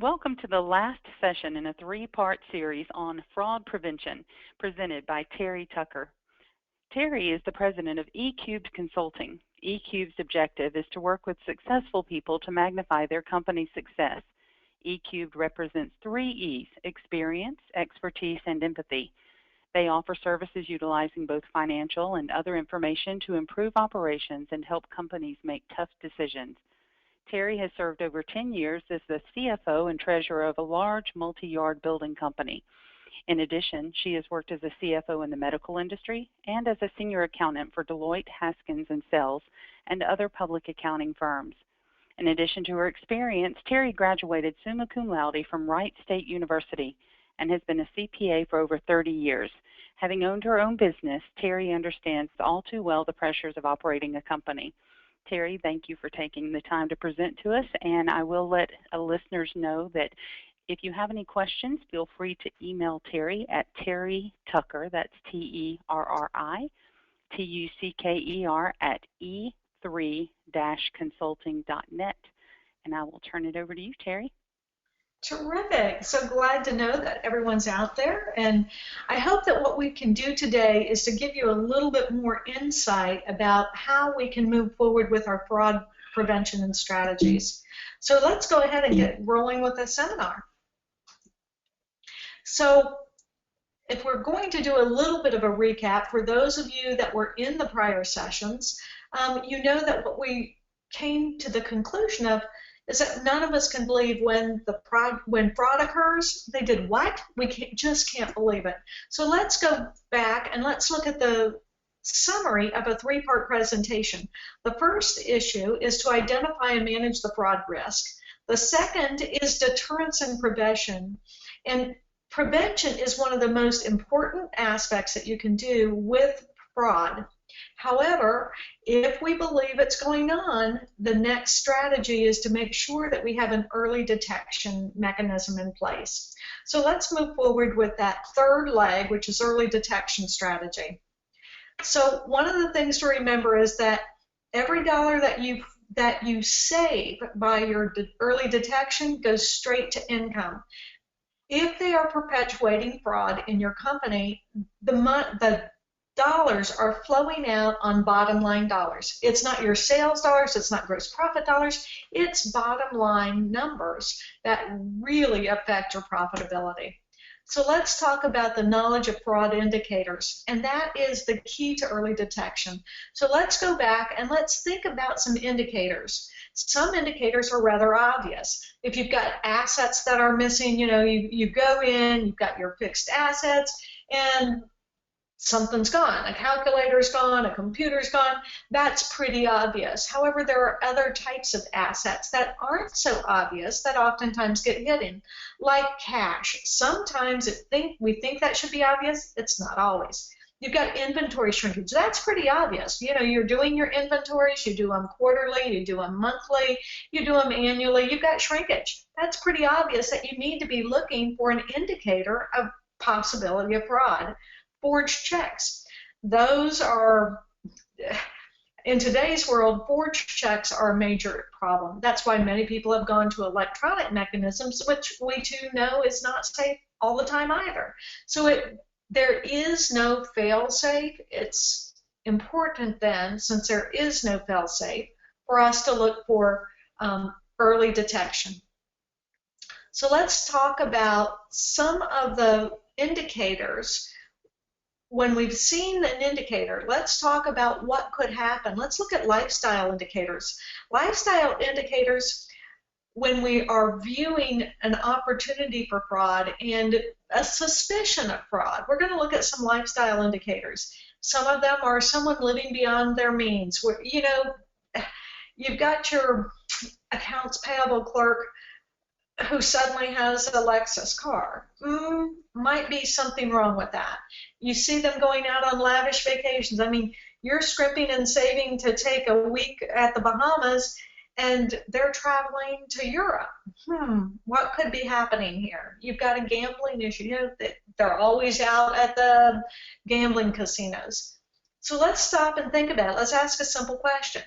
Welcome to the last session in a three-part series on fraud prevention presented by Terry Tucker. Terry is the president of eCubed Consulting. eCubed's objective is to work with successful people to magnify their company's success. eCubed represents three E's: experience, expertise, and empathy. They offer services utilizing both financial and other information to improve operations and help companies make tough decisions. Terry has served over 10 years as the CFO and treasurer of a large multi-yard building company. In addition, she has worked as a CFO in the medical industry and as a senior accountant for Deloitte, Haskins & Sells and other public accounting firms. In addition to her experience, Terry graduated summa cum laude from Wright State University and has been a CPA for over 30 years. Having owned her own business, Terry understands all too well the pressures of operating a company. Terry, thank you for taking the time to present to us, and I will let listeners know that if you have any questions, feel free to email Terry at Terry Tucker, that's Terri, Tucker at e3-consulting.net. And I will turn it over to you, Terry. Terrific. So glad to know that everyone's out there. And I hope that what we can do today is to give you a little bit more insight about how we can move forward with our fraud prevention and strategies. So let's go ahead and get rolling with the seminar. So if we're going to do a little bit of a recap, for those of you that were in the prior sessions, you know that what we came to the conclusion of is that none of us can believe when fraud occurs. They did what? We just can't believe it. So let's go back and let's look at the summary of a three-part presentation. The first issue is to identify and manage the fraud risk. The second is deterrence and prevention. And prevention is one of the most important aspects that you can do with fraud. However, if we believe it's going on, the next strategy is to make sure that we have an early detection mechanism in place. So let's move forward with that third leg, which is early detection strategy. So one of the things to remember is that every dollar that you save by your early detection goes straight to income. If they are perpetuating fraud in your company, the dollars are flowing out on bottom line dollars. It's not your sales dollars, it's not gross profit dollars, it's bottom line numbers that really affect your profitability. So let's talk about the knowledge of fraud indicators, and that is the key to early detection. So let's go back and let's think about some indicators. Some indicators are rather obvious. If you've got assets that are missing, you go in, you've got your fixed assets, and something's gone. A calculator's gone, a computer's gone. That's pretty obvious. However, there are other types of assets that aren't so obvious that oftentimes get hidden, like cash. Sometimes we think that should be obvious. It's not always. You've got inventory shrinkage. That's pretty obvious. You're doing your inventories. You do them quarterly. You do them monthly. You do them annually. You've got shrinkage. That's pretty obvious that you need to be looking for an indicator of possibility of fraud. Forged checks. Those are, in today's world, forged checks are a major problem. That's why many people have gone to electronic mechanisms, which we too know is not safe all the time either. So there is no fail-safe. It's important then, since there is no fail-safe, for us to look for early detection. So let's talk about some of the indicators. When we've seen an indicator, let's talk about what could happen. Let's look at lifestyle indicators. Lifestyle indicators, when we are viewing an opportunity for fraud and a suspicion of fraud, we're going to look at some lifestyle indicators. Some of them are someone living beyond their means. You've got your accounts payable clerk who suddenly has a Lexus car. Might be something wrong with that. You see them going out on lavish vacations. I mean, you're scrimping and saving to take a week at the Bahamas, and they're traveling to Europe. What could be happening here? You've got a gambling issue. They're always out at the gambling casinos. So let's stop and think about it. Let's ask a simple question.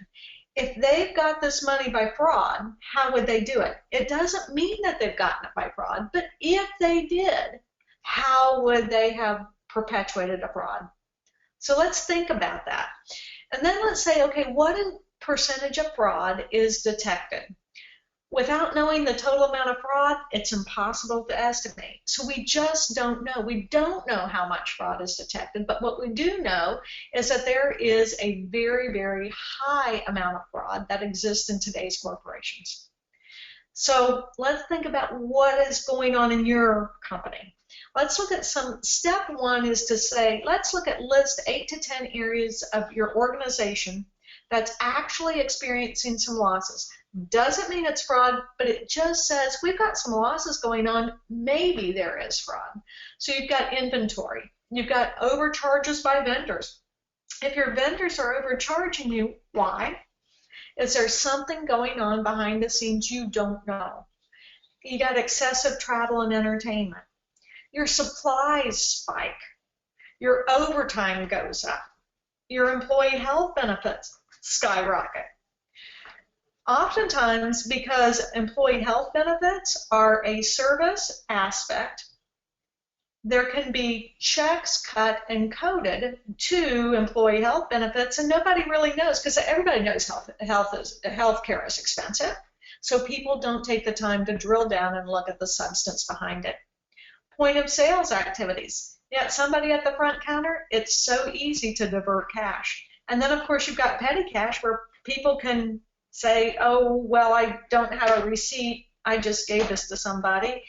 If they've got this money by fraud, how would they do it? It doesn't mean that they've gotten it by fraud, but if they did, how would they have perpetuated a fraud? So let's think about that. And then let's say, okay, what percentage of fraud is detected? Without knowing the total amount of fraud, it's impossible to estimate. So we just don't know. We don't know how much fraud is detected, but what we do know is that there is a very, very high amount of fraud that exists in today's corporations. So let's think about what is going on in your company. Let's look at step one is to say, let's list 8 to 10 areas of your organization that's actually experiencing some losses. Doesn't mean it's fraud, but it just says we've got some losses going on. Maybe there is fraud. So you've got inventory. You've got overcharges by vendors. If your vendors are overcharging you, why? Is there something going on behind the scenes you don't know? You got excessive travel and entertainment. Your supplies spike. Your overtime goes up. Your employee health benefits skyrocket. Oftentimes, because employee health benefits are a service aspect, there can be checks cut and coded to employee health benefits, and nobody really knows, because everybody knows healthcare is expensive, so people don't take the time to drill down and look at the substance behind it. Point of sales activities. Yet somebody at the front counter, it's so easy to divert cash. And then, of course, you've got petty cash where people can say, oh, well, I don't have a receipt, I just gave this to somebody,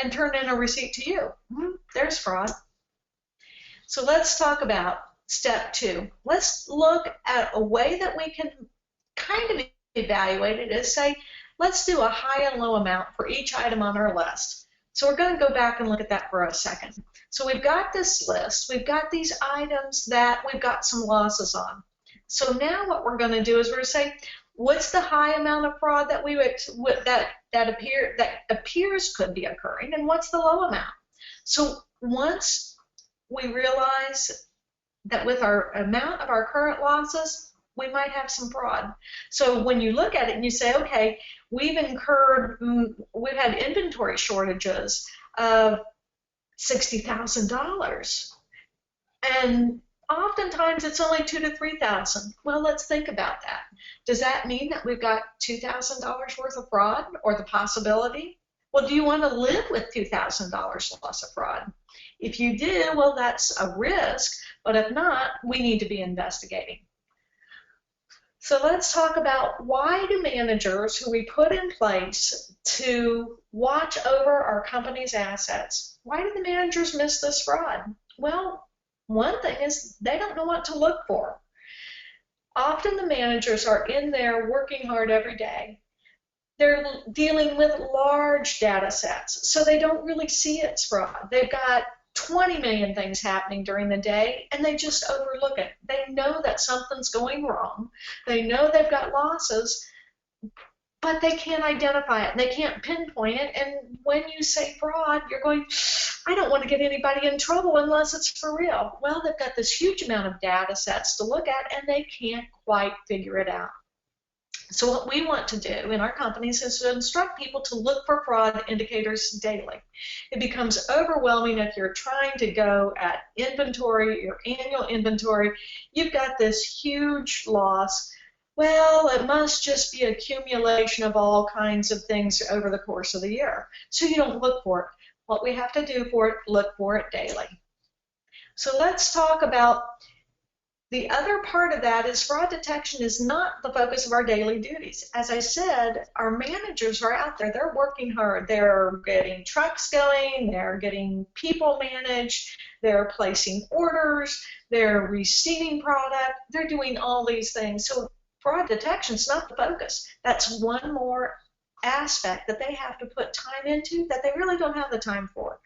and turn in a receipt to you. There's fraud. So let's talk about step 2. Let's look at a way that we can kind of evaluate it is say, let's do a high and low amount for each item on our list. So we're going to go back and look at that for a second. So we've got this list, we've got these items that we've got some losses on. So now what we're going to do is we're going to say, what's the high amount of fraud that that appears could be occurring, and what's the low amount? So once we realize that with our amount of our current losses, we might have some fraud. So when you look at it and you say, okay, we've had inventory shortages of $60,000, and oftentimes it's only $2,000 to $3,000. Well, let's think about that. Does that mean that we've got $2,000 worth of fraud, or the possibility? Well, do you want to live with $2,000 loss of fraud? If you do, well, that's a risk, but if not, we need to be investigating. So let's talk about, why do managers who we put in place to watch over our company's assets, why do the managers miss this fraud? Well, one thing is they don't know what to look for. Often the managers are in there working hard every day. They're dealing with large data sets, so they don't really see it's fraud. They've got 20 million things happening during the day, and they just overlook it. They know that something's going wrong. They know they've got losses, but they can't identify it. They can't pinpoint it, and when you say fraud, you're going, I don't want to get anybody in trouble unless it's for real. Well, they've got this huge amount of data sets to look at, and they can't quite figure it out. So what we want to do in our companies is to instruct people to look for fraud indicators daily. It becomes overwhelming if you're trying to go at inventory, your annual inventory. You've got this huge loss. Well, it must just be accumulation of all kinds of things over the course of the year. So you don't look for it. What we have to do for it, look for it daily. So let's talk about the other part of that is fraud detection is not the focus of our daily duties. As I said, our managers are out there. They're working hard. They're getting trucks going. They're getting people managed. They're placing orders. They're receiving product. They're doing all these things. So fraud detection is not the focus. That's one more aspect that they have to put time into that they really don't have the time for.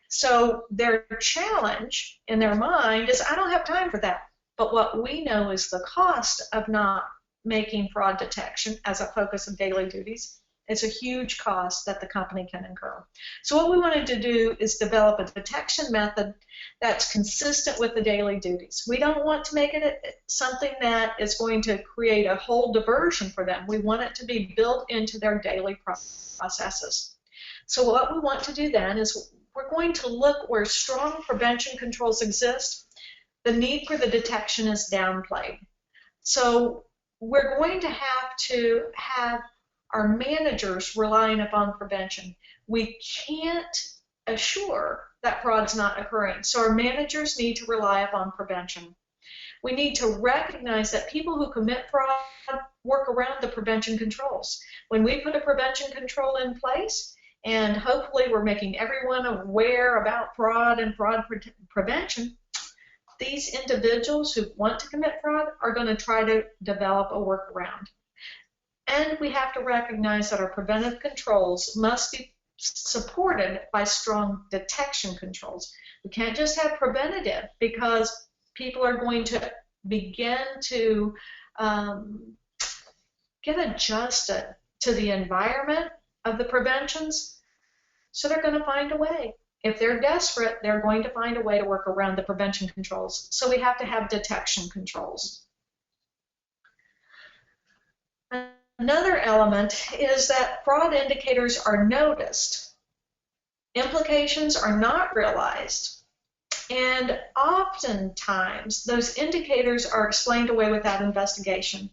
So their challenge in their mind is, I don't have time for that. But what we know is the cost of not making fraud detection as a focus of daily duties It's a huge cost that the company can incur. So what we wanted to do is develop a detection method that's consistent with the daily duties. We don't want to make it something that is going to create a whole diversion for them. We want it to be built into their daily processes. So what we want to do then is we're going to look where strong prevention controls exist. The need for the detection is downplayed. So we're going to have our managers relying upon prevention. We can't assure that fraud's not occurring, so our managers need to rely upon prevention. We need to recognize that people who commit fraud work around the prevention controls. When we put a prevention control in place, and hopefully we're making everyone aware about fraud and fraud prevention, these individuals who want to commit fraud are going to try to develop a workaround. And we have to recognize that our preventive controls must be supported by strong detection controls. We can't just have preventative, because people are going to begin to get adjusted to the environment of the preventions, so they're going to find a way. If they're desperate, they're going to find a way to work around the prevention controls. So we have to have detection controls. Another element is that fraud indicators are noticed, implications are not realized, and oftentimes those indicators are explained away without investigation.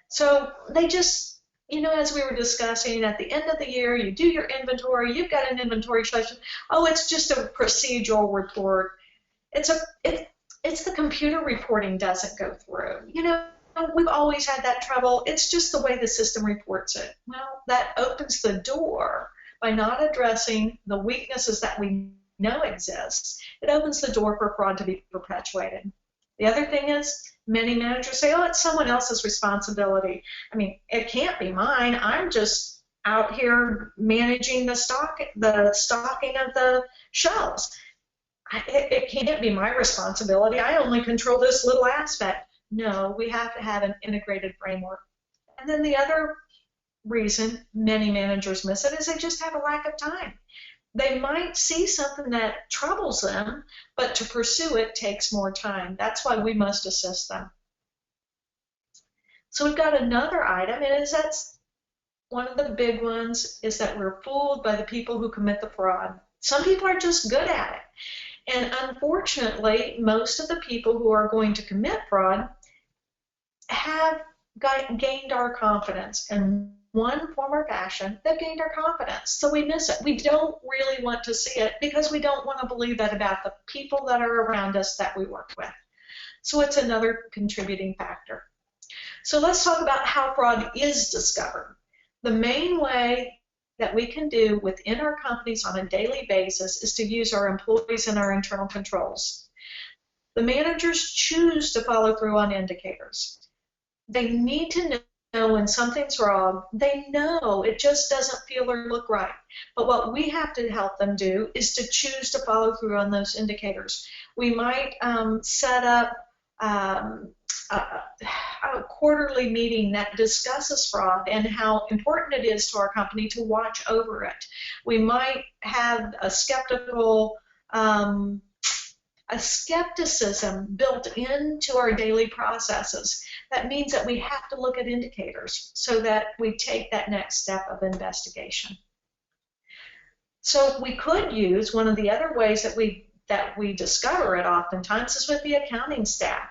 So they just, as we were discussing, at the end of the year, you do your inventory, you've got an inventory session. Oh, it's just a procedural report. It's the computer reporting doesn't go through. We've always had that trouble. It's just the way the system reports it. Well, that opens the door by not addressing the weaknesses that we know exist. It opens the door for fraud to be perpetuated. The other thing is, many managers say, oh, it's someone else's responsibility. I mean, it can't be mine. I'm just out here managing the stocking of the shelves. It can't be my responsibility. I only control this little aspect. No, we have to have an integrated framework. And then the other reason many managers miss it is they just have a lack of time. They might see something that troubles them, but to pursue it takes more time. That's why we must assist them. So we've got another item, and that's one of the big ones, is that we're fooled by the people who commit the fraud. Some people are just good at it. And unfortunately, most of the people who are going to commit fraud have gained our confidence. In one form or fashion, they've gained our confidence. So we miss it. We don't really want to see it because we don't want to believe that about the people that are around us that we work with. So it's another contributing factor. So let's talk about how fraud is discovered. The main way that we can do within our companies on a daily basis is to use our employees and our internal controls. The managers choose to follow through on indicators. They need to know when something's wrong. They know it just doesn't feel or look right. But what we have to help them do is to choose to follow through on those indicators. We might set up a quarterly meeting that discusses fraud and how important it is to our company to watch over it. We might have a skepticism built into our daily processes. That means that we have to look at indicators so that we take that next step of investigation. So we could use one of the other ways that we discover it oftentimes is with the accounting staff.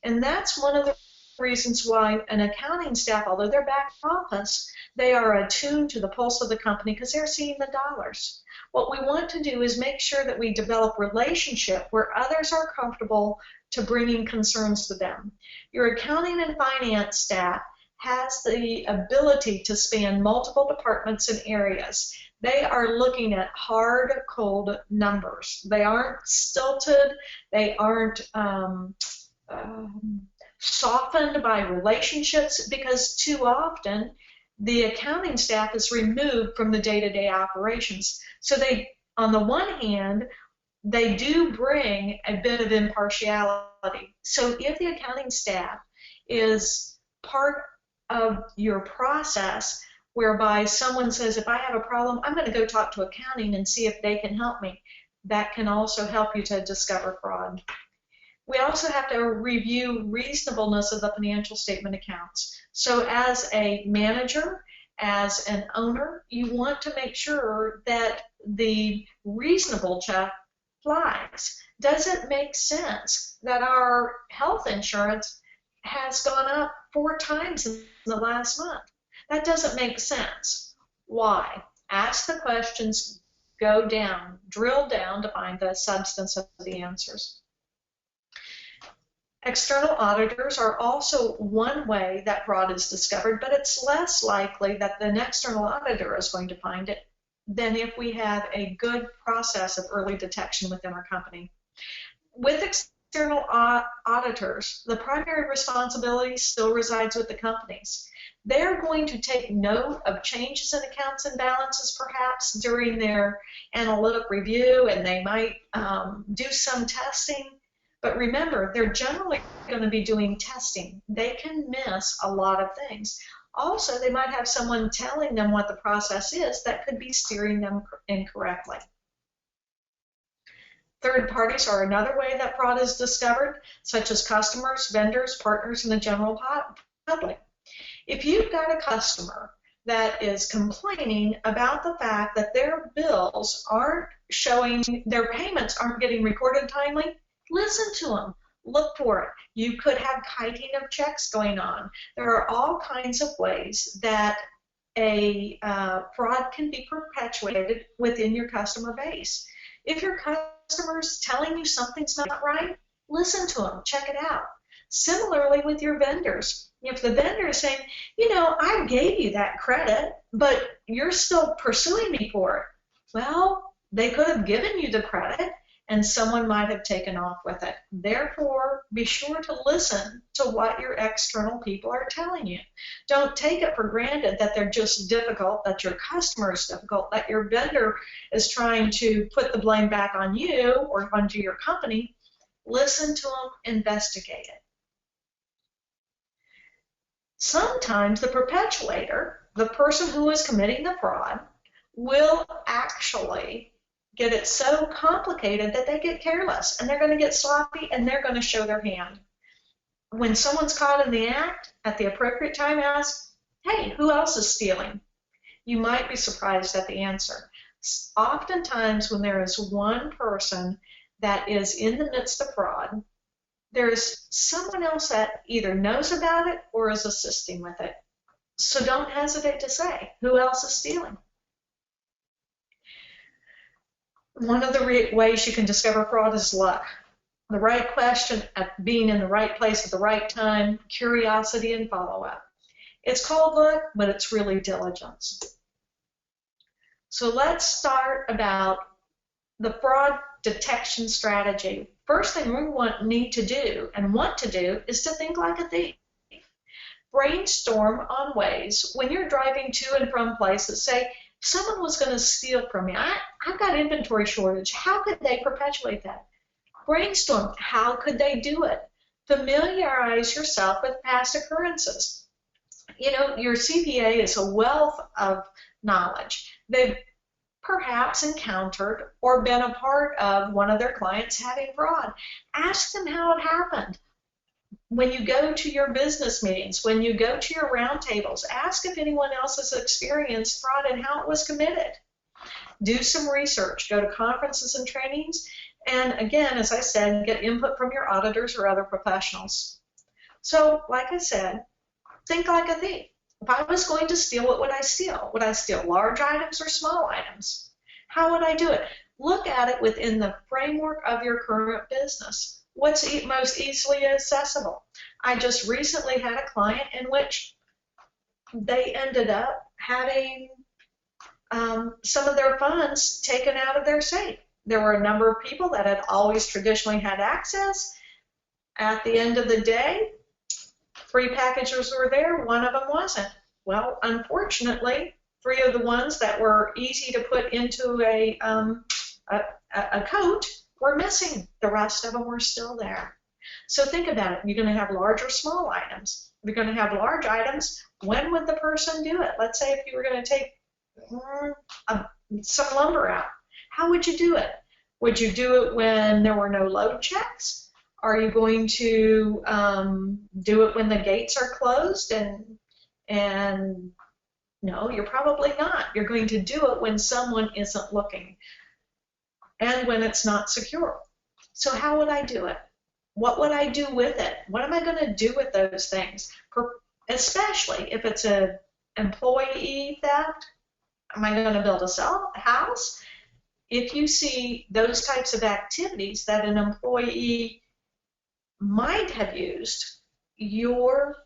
And that's one of the reasons why an accounting staff, although they're back office, they are attuned to the pulse of the company because they're seeing the dollars. What we want to do is make sure that we develop relationship where others are comfortable to bringing concerns to them. Your accounting and finance staff has the ability to span multiple departments and areas. They are looking at hard, cold numbers. They aren't stilted. They aren't softened by relationships, because too often the accounting staff is removed from the day-to-day operations. So they, on the one hand, they do bring a bit of impartiality. So if the accounting staff is part of your process, whereby someone says, if I have a problem, I'm going to go talk to accounting and see if they can help me. That can also help you to discover fraud. We also have to review reasonableness of the financial statement accounts. So as a manager, as an owner, you want to make sure that the reasonable check flies. Does it make sense that our health insurance has gone up 4 times in the last month? That doesn't make sense. Why? Ask the questions, go down, drill down to find the substance of the answers. External auditors are also one way that fraud is discovered, but it's less likely that an external auditor is going to find it than if we have a good process of early detection within our company. With external auditors, the primary responsibility still resides with the companies. They're going to take note of changes in accounts and balances perhaps during their analytic review, and they might do some testing. But remember, they're generally going to be doing testing. They can miss a lot of things. Also, they might have someone telling them what the process is that could be steering them incorrectly. Third parties are another way that fraud is discovered, such as customers, vendors, partners, and the general public. If you've got a customer that is complaining about the fact that their bills aren't showing, their payments aren't getting recorded timely, listen to them. Look for it. You could have kiting of checks going on. There are all kinds of ways that a fraud can be perpetuated within your customer base. If your customer is telling you something's not right, listen to them. Check it out. Similarly with your vendors. If the vendor is saying, you know, I gave you that credit, but you're still pursuing me for it, well, they could have given you the credit and someone might have taken off with it. Therefore, be sure to listen to what your external people are telling you. Don't take it for granted that they're just difficult, that your customer is difficult, that your vendor is trying to put the blame back on you or onto your company. Listen to them, investigate it. Sometimes the perpetuator, the person who is committing the fraud, will actually get it so complicated that they get careless and they're going to get sloppy and they're going to show their hand. When someone's caught in the act, at the appropriate time, ask, hey, who else is stealing? You might be surprised at the answer. Oftentimes when there is one person that is in the midst of fraud, there is someone else that either knows about it or is assisting with it. So don't hesitate to say, who else is stealing? One of the ways you can discover fraud is luck. The right question, at being in the right place at the right time, curiosity, and follow-up. It's called luck, but it's really diligence. So let's start about the fraud detection strategy. First thing we need to do and want to do is to think like a thief. Brainstorm on ways when you're driving to and from places, say, someone was going to steal from me. I've got inventory shortage. How could they perpetuate that? Brainstorm. How could they do it? Familiarize yourself with past occurrences. You know, your CPA is a wealth of knowledge. They've perhaps encountered or been a part of one of their clients having fraud. Ask them how it happened. When you go to your business meetings, when you go to your roundtables, ask if anyone else has experienced fraud and how it was committed. Do some research, go to conferences and trainings, and again, as I said, get input from your auditors or other professionals. So, like I said, think like a thief. If I was going to steal, what would I steal? Would I steal large items or small items? How would I do it? Look at it within the framework of your current business. What's most easily accessible? I just recently had a client in which they ended up having some of their funds taken out of their safe. There were a number of people that had always traditionally had access. At the end of the day, 3 packages were there, one of them wasn't. Well, unfortunately, 3 of the ones that were easy to put into a coat were missing. The rest of them were still there. So think about it. You're going to have large or small items. If you're going to have large items, when would the person do it? Let's say if you were going to take some lumber out, how would you do it? Would you do it when there were no load checks? Are you going to do it when the gates are closed? And no, you're probably not. You're going to do it when someone isn't looking and when it's not secure. So how would I do it? What would I do with it? What am I going to do with those things? Especially if it's an employee theft. Am I going to build a house? If you see those types of activities that an employee might have used your,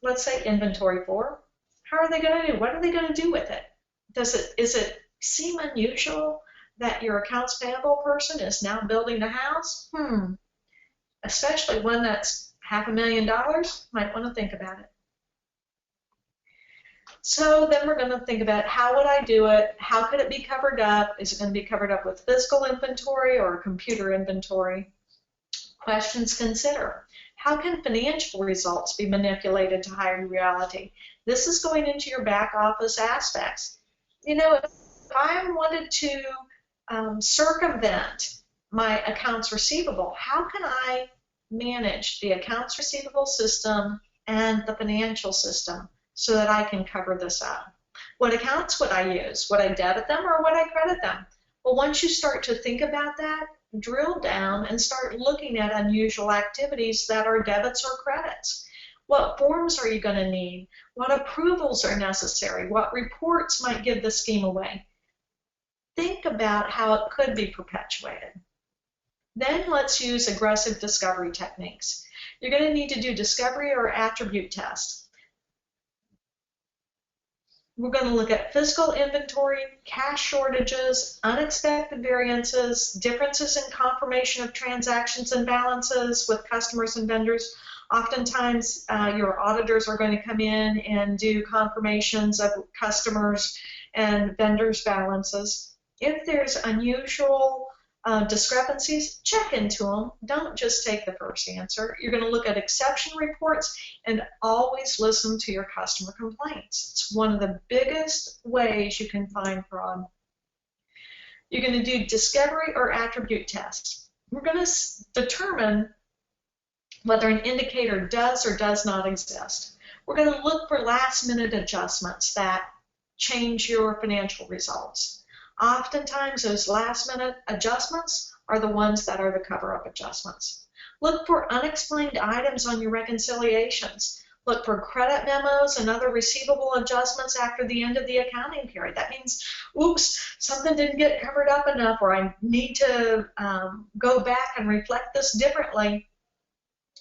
let's say, inventory for, how are they going to do? What are they going to do with it? Is it seem unusual that your accounts payable person is now building a house? Especially one that's $500,000, might want to think about it. So then we're going to think about how would I do it? How could it be covered up? Is it going to be covered up with physical inventory or computer inventory? Questions consider. How can financial results be manipulated to hide reality? This is going into your back office aspects. You know, if I wanted to circumvent my accounts receivable, how can I manage the accounts receivable system and the financial system so that I can cover this up? What accounts would I use? Would I debit them or would I credit them? Well, once you start to think about that, drill down and start looking at unusual activities that are debits or credits. What forms are you going to need? What approvals are necessary? What reports might give the scheme away? Think about how it could be perpetuated. Then let's use aggressive discovery techniques. You're going to need to do discovery or attribute tests. We're going to look at physical inventory, cash shortages, unexpected variances, differences in confirmation of transactions and balances with customers and vendors. Oftentimes, your auditors are going to come in and do confirmations of customers and vendors' balances. If there's unusual discrepancies, check into them. Don't just take the first answer. You're going to look at exception reports and always listen to your customer complaints. It's one of the biggest ways you can find fraud. You're going to do discovery or attribute tests. We're going to determine whether an indicator does or does not exist. We're going to look for last-minute adjustments that change your financial results. Oftentimes, those last-minute adjustments are the ones that are the cover-up adjustments. Look for unexplained items on your reconciliations. Look for credit memos and other receivable adjustments after the end of the accounting period. That means, oops, something didn't get covered up enough, or I need to go back and reflect this differently.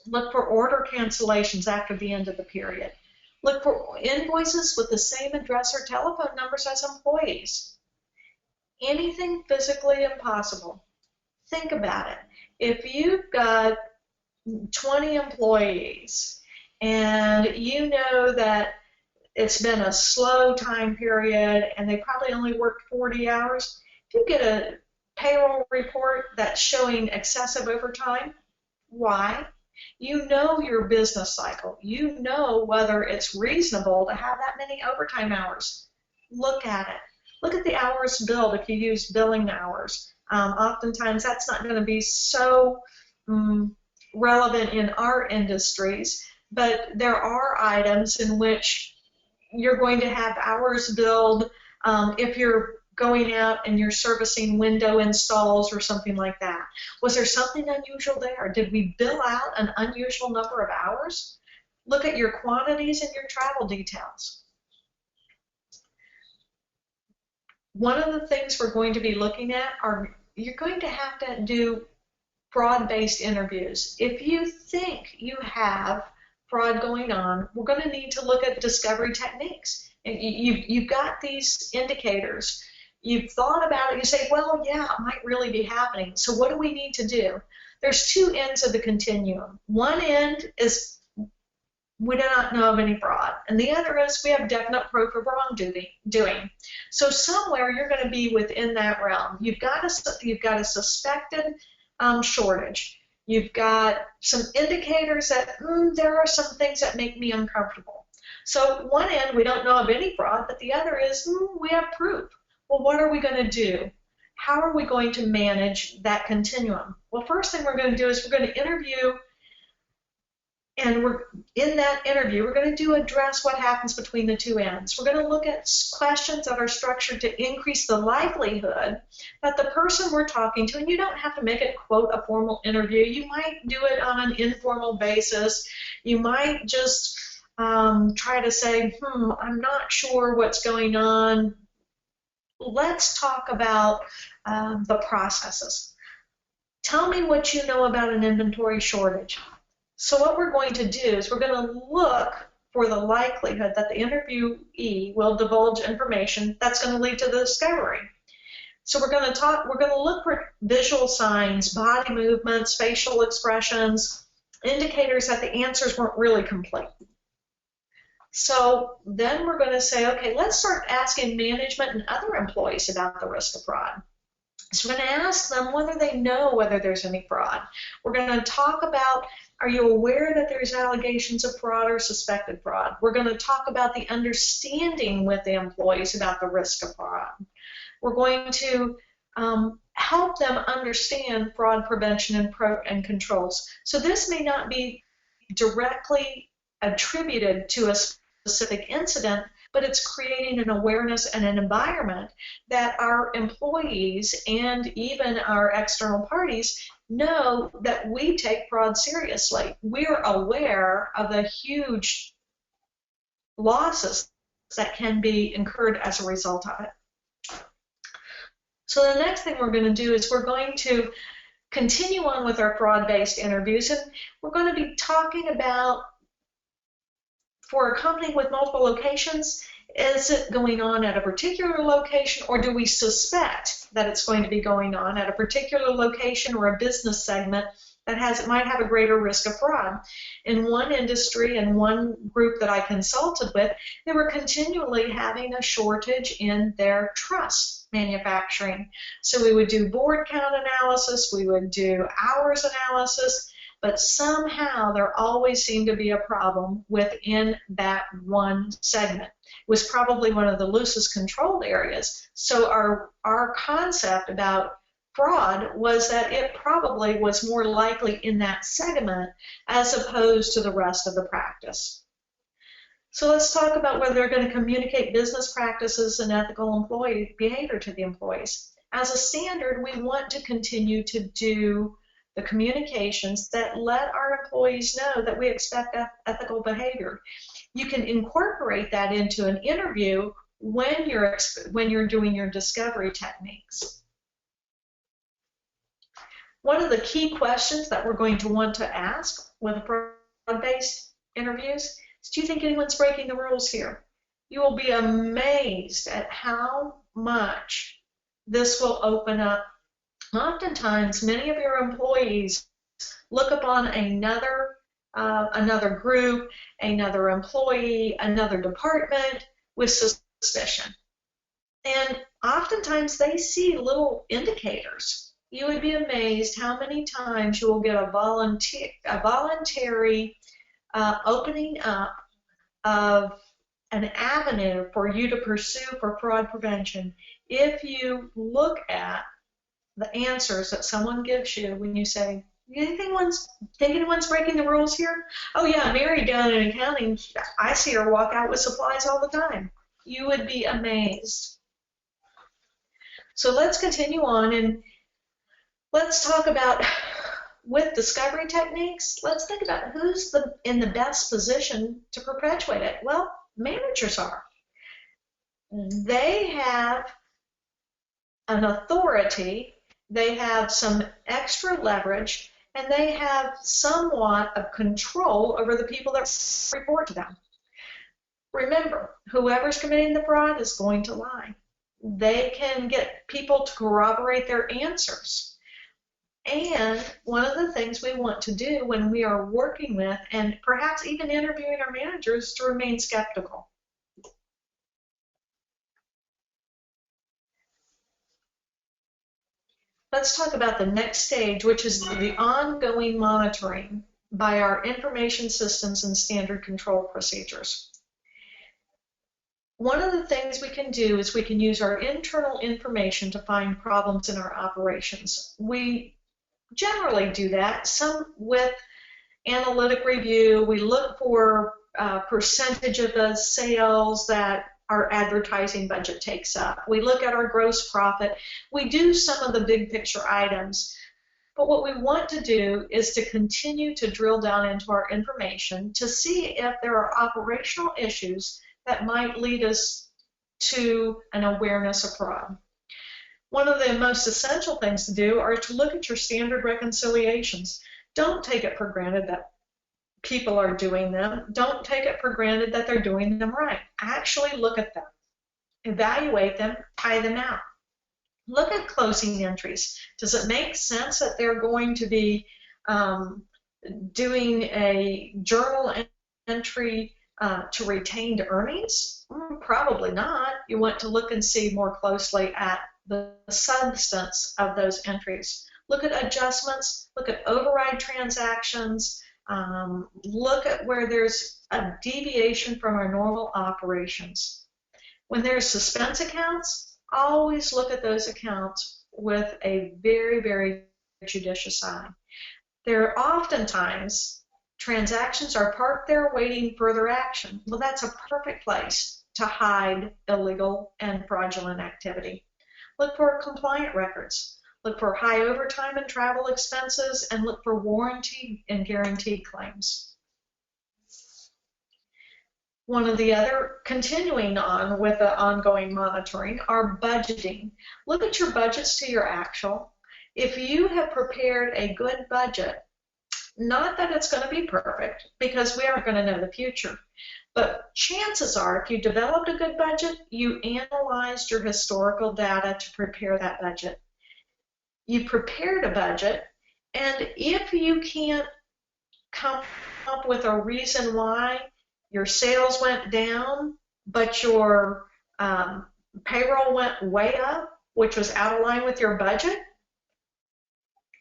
Look for order cancellations after the end of the period. Look for invoices with the same address or telephone numbers as employees. Anything physically impossible. Think about it. If you've got 20 employees and you know that it's been a slow time period and they probably only worked 40 hours, if you get a payroll report that's showing excessive overtime, why? You know your business cycle. You know whether it's reasonable to have that many overtime hours. Look at it. Look at the hours billed if you use billing hours. Oftentimes that's not going to be so relevant in our industries, but there are items in which you're going to have hours billed if you're going out and you're servicing window installs or something like that. Was there something unusual there? Did we bill out an unusual number of hours? Look at your quantities and your travel details. One of the things we're going to be looking at are you're going to have to do fraud-based interviews. If you think you have fraud going on, we're going to need to look at discovery techniques. You've got these indicators. You've thought about it. You say, well, yeah, it might really be happening. So what do we need to do? There's two ends of the continuum. One end is we do not know of any fraud, and the other is we have definite proof of wrongdoing. So somewhere you're going to be within that realm. You've got a suspected shortage. You've got some indicators that there are some things that make me uncomfortable. So one end, we don't know of any fraud, but the other is we have proof. Well, what are we going to do? How are we going to manage that continuum? Well, first thing we're going to do is we're going to interview, and in that interview, we're going to address what happens between the two ends. We're going to look at questions that are structured to increase the likelihood that the person we're talking to, and you don't have to make it, quote, a formal interview. You might do it on an informal basis. You might just try to say, I'm not sure what's going on. Let's talk about the processes. Tell me what you know about an inventory shortage. So what we're going to do is we're going to look for the likelihood that the interviewee will divulge information that's going to lead to the discovery. So we're going to look for visual signs, body movements, facial expressions, indicators that the answers weren't really complete. So then we're going to say, okay, let's start asking management and other employees about the risk of fraud. So we're going to ask them whether they know whether there's any fraud. We're going to talk about, are you aware that there's allegations of fraud or suspected fraud? We're going to talk about the understanding with the employees about the risk of fraud. We're going to help them understand fraud prevention and controls. So this may not be directly attributed to a specific incident, but it's creating an awareness and an environment that our employees and even our external parties know that we take fraud seriously. We're aware of the huge losses that can be incurred as a result of it. So the next thing we're going to do is we're going to continue on with our fraud-based interviews, and we're going to be talking about, for a company with multiple locations, is it going on at a particular location, or do we suspect that it's going to be going on at a particular location or a business segment that might have a greater risk of fraud? In one industry and one group that I consulted with, they were continually having a shortage in their truss manufacturing. So we would do board count analysis, we would do hours analysis, but somehow there always seemed to be a problem within that one segment. It was probably one of the loosest controlled areas. So our concept about fraud was that it probably was more likely in that segment as opposed to the rest of the practice. So let's talk about whether they're going to communicate business practices and ethical employee behavior to the employees. As a standard, we want to continue to do the communications that let our employees know that we expect ethical behavior. You can incorporate that into an interview when you're doing your discovery techniques. One of the key questions that we're going to want to ask with fraud-based interviews is, do you think anyone's breaking the rules here? You will be amazed at how much this will open up. Oftentimes, many of your employees look upon another group, another employee, another department with suspicion. And oftentimes they see little indicators. You would be amazed how many times you will get a voluntary opening up of an avenue for you to pursue for fraud prevention if you look at the answers that someone gives you when you say, think anyone's breaking the rules here? Oh yeah, Mary down in accounting, I see her walk out with supplies all the time. You would be amazed. So let's continue on, and let's talk about, with discovery techniques, let's think about who's in the best position to perpetuate it. Well, managers are. They have an authority, they have some extra leverage, and they have somewhat of control over the people that report to them. Remember, whoever's committing the fraud is going to lie. They can get people to corroborate their answers. And one of the things we want to do when we are working with and perhaps even interviewing our managers is to remain skeptical. Let's talk about the next stage, which is the ongoing monitoring by our information systems and standard control procedures. One of the things we can do is we can use our internal information to find problems in our operations. We generally do that, some with analytic review. We look for percentage of the sales that our advertising budget takes up. We look at our gross profit. We do some of the big picture items. But what we want to do is to continue to drill down into our information to see if there are operational issues that might lead us to an awareness of fraud. One of the most essential things to do are to look at your standard reconciliations. Don't take it for granted that people are doing them. Don't take it for granted that they're doing them right. Actually look at them, evaluate them, tie them out. Look at closing entries. Does it make sense that they're going to be doing a journal entry to retained earnings? Probably not. You want to look and see more closely at the substance of those entries. Look at adjustments, look at override transactions, look at where there's a deviation from our normal operations. When there's suspense accounts, always look at those accounts with a very, very judicious eye. There are oftentimes transactions are parked there waiting further action. Well, that's a perfect place to hide illegal and fraudulent activity. Look for compliant records. Look for high overtime and travel expenses, and look for warranty and guarantee claims. One of the other, continuing on with the ongoing monitoring, are budgeting. Look at your budgets to your actual. If you have prepared a good budget, not that it's going to be perfect, because we aren't going to know the future, but chances are, if you developed a good budget, you analyzed your historical data to prepare that budget. You prepared a budget, and if you can't come up with a reason why your sales went down, but your payroll went way up, which was out of line with your budget,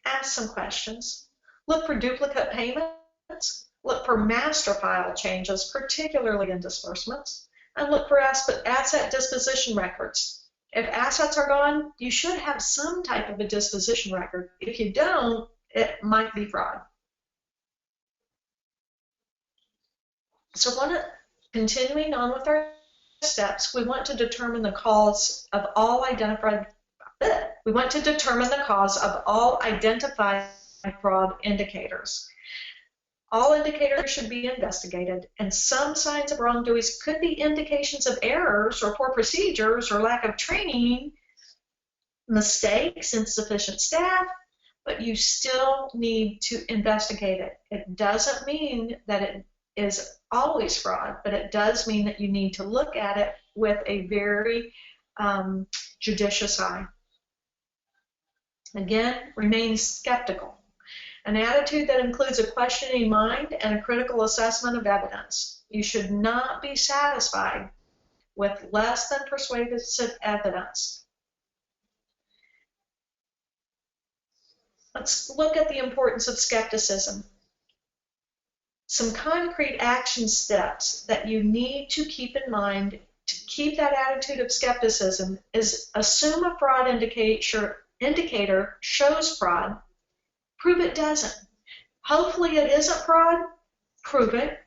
ask some questions. Look for duplicate payments. Look for master file changes, particularly in disbursements, and look for asset disposition records. If assets are gone, you should have some type of a disposition record. If you don't, it might be fraud. So continuing on with our steps, we want to determine the cause of all identified fraud indicators. All indicators should be investigated, and some signs of wrongdoing could be indications of errors or poor procedures or lack of training, mistakes, insufficient staff, but you still need to investigate it. It doesn't mean that it is always fraud, but it does mean that you need to look at it with a very judicious eye. Again, remain skeptical. An attitude that includes a questioning mind and a critical assessment of evidence. You should not be satisfied with less than persuasive evidence. Let's look at the importance of skepticism. Some concrete action steps that you need to keep in mind to keep that attitude of skepticism is assume a fraud indicator shows fraud. Prove it doesn't. Hopefully it isn't fraud. Prove it.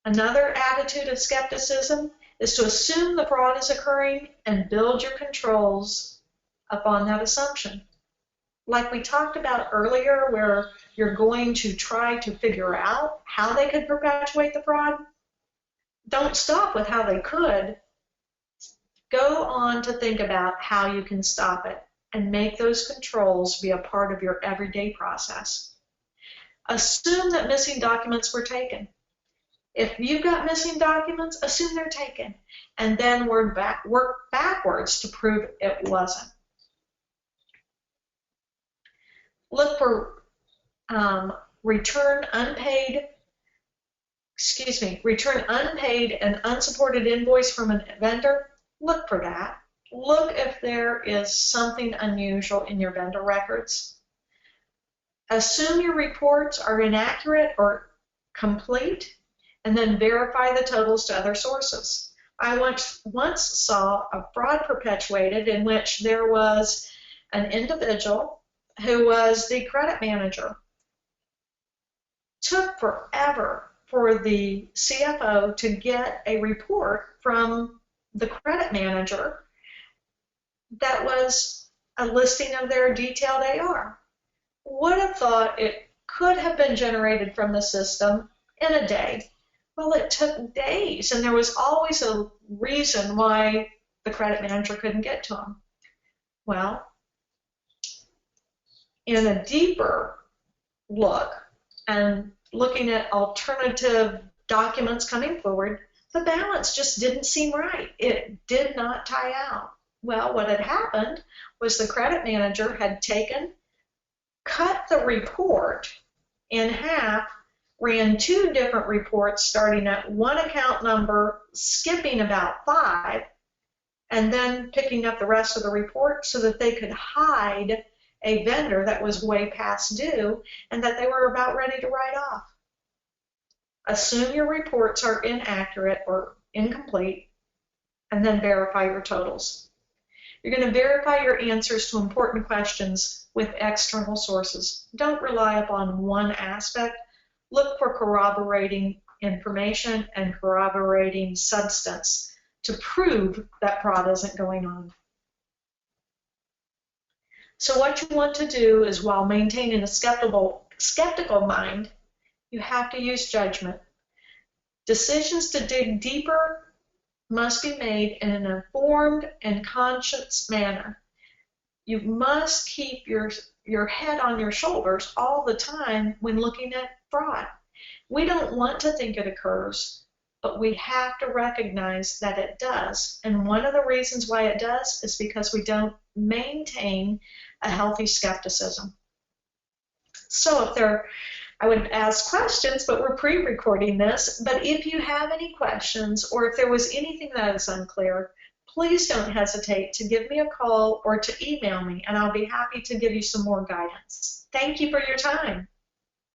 Another attitude of skepticism is to assume the fraud is occurring and build your controls upon that assumption. Like we talked about earlier, where you're going to try to figure out how they could perpetuate the fraud. Don't stop with how they could. Go on to think about how you can stop it and make those controls be a part of your everyday process. Assume that missing documents were taken. If you've got missing documents, assume they're taken, and then work backwards to prove it wasn't. Look for return unpaid and unsupported invoice from a vendor. Look for that. Look if there is something unusual in your vendor records. Assume your reports are inaccurate or complete, and then verify the totals to other sources. I once saw a fraud perpetuated in which there was an individual who was the credit manager. Took forever for the CFO to get a report from the credit manager that was a listing of their detailed AR. Would have thought it could have been generated from the system in a day. Well, it took days, and there was always a reason why the credit manager couldn't get to them. Well, in a deeper look and looking at alternative documents coming forward, the balance just didn't seem right. It did not tie out. Well, what had happened was the credit manager had cut the report in half, ran 2 different reports starting at one account number, skipping about 5, and then picking up the rest of the report so that they could hide a vendor that was way past due and that they were about ready to write off. Assume your reports are inaccurate or incomplete, and then verify your totals. You're going to verify your answers to important questions with external sources. Don't rely upon one aspect. Look for corroborating information and corroborating substance to prove that fraud isn't going on. So what you want to do is, while maintaining a skeptical mind, you have to use judgment. Decisions to dig deeper must be made in an informed and conscious manner. You must keep your head on your shoulders all the time when looking at fraud. We don't want to think it occurs, but we have to recognize that it does. And one of the reasons why it does is because we don't maintain a healthy skepticism. So I would ask questions, but we're pre-recording this. But if you have any questions, or if there was anything that is unclear, please don't hesitate to give me a call or to email me, and I'll be happy to give you some more guidance. Thank you for your time.